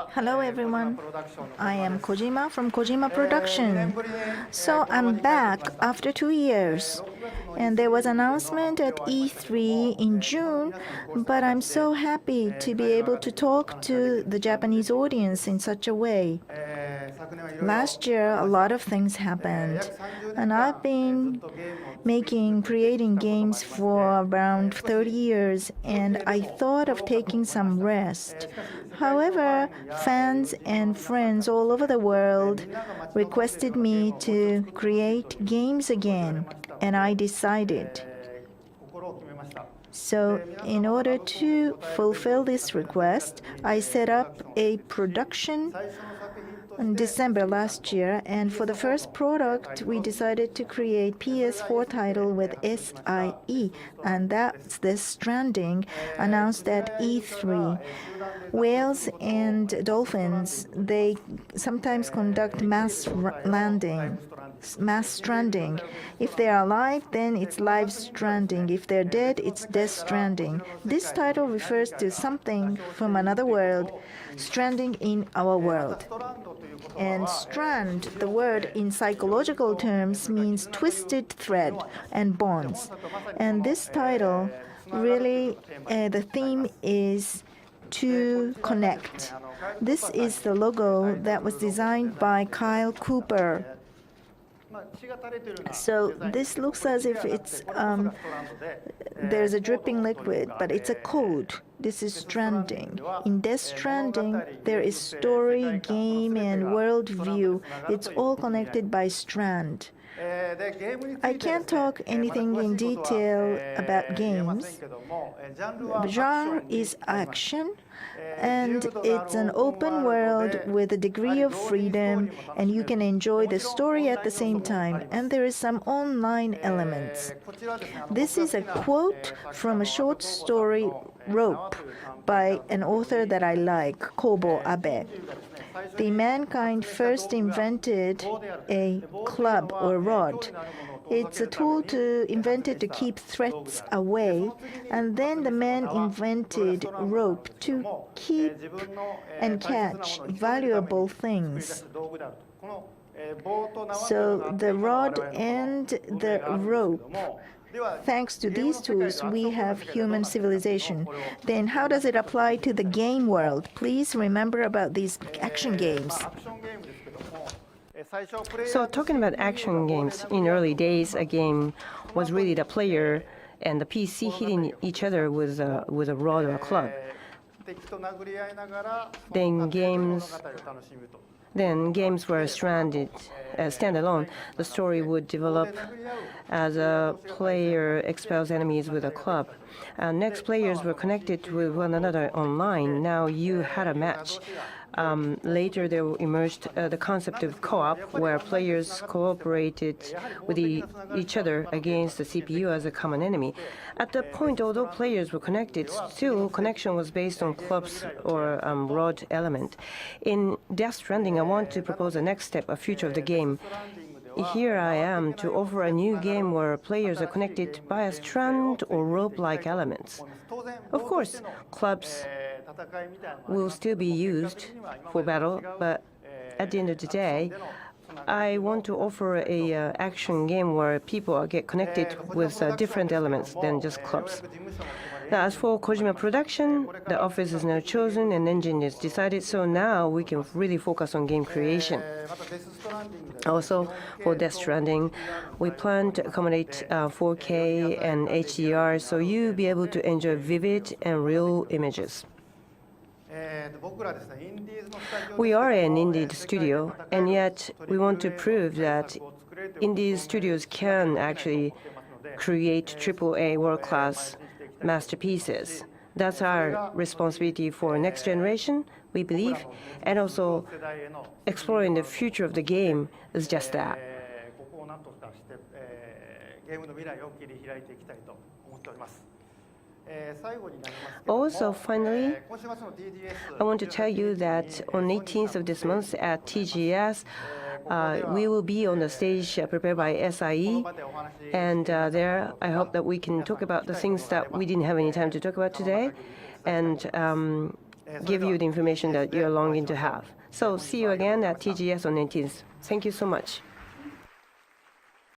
Hello everyone, I am Kojima from Kojima Production. So I'm back after 2 years, and there was an announcement at E3 in June, but I'm so happy to be able to talk to the Japanese audience in such a way. Last year, a lot of things happened, and I've been creating games for around 30 years, and I thought of taking some rest. However, fans and friends all over the world requested me to create games again, and I decided. So, in order to fulfill this request, I set up a production in December last year, and for the first product, we decided to create PS4 title with SIE, and that's Death Stranding, announced at E3. Whales and dolphins, they sometimes conduct mass stranding. If they are alive, then it's live stranding. If they're dead, it's death stranding. This title refers to something from another world, stranding in our world. And strand, the word in psychological terms, means twisted thread and bonds. And this title, really, the theme is to connect. This is the logo that was designed by Kyle Cooper. So this looks as if it's there's a dripping liquid, but it's a code. This is stranding. In Death Stranding, there is story, game, and world view. It's all connected by strand. I can't talk anything in detail about games. The genre is action, and it's an open world with a degree of freedom, and you can enjoy the story at the same time, and there is some online elements. This is a quote from a short story, Rope, by an author that I like, Kobo Abe. The mankind first invented a club or rod. It's a tool invented to keep threats away, and then the man invented rope to keep and catch valuable things. So the rod and the rope, thanks to these tools, we have human civilization. Then how does it apply to the game world? Please remember about these action games. So talking about action games, in early days, a game was really the player and the PC hitting each other with a rod or a club. Then games were standalone. The story would develop as a player expels enemies with a club. Next, players were connected with one another online. Now you had a match. Later, there emerged the concept of co-op, where players cooperated with each other against the CPU as a common enemy. At that point, although players were connected, still connection was based on clubs or rod element. In Death Stranding, I want to propose a next step, a future of the game. Here I am to offer a new game where players are connected by a strand or rope-like elements. Of course, clubs will still be used for battle, but at the end of the day, I want to offer a action game where people get connected with different elements than just clubs. Now, as for Kojima Production, the office is now chosen and engine is decided, so now we can really focus on game creation. Also, for Death Stranding, we plan to accommodate 4K and HDR, so you'll be able to enjoy vivid and real images. We are an indie studio, and yet we want to prove that indie studios can actually create AAA world-class masterpieces. That's our responsibility for next generation, we believe, and also exploring the future of the game is just that. Also, finally, I want to tell you that on 18th of this month at TGS, we will be on the stage prepared by SIE, and there I hope that we can talk about the things that we didn't have any time to talk about today, and give you the information that you're longing to have. So see you again at TGS on 19th. Thank you so much.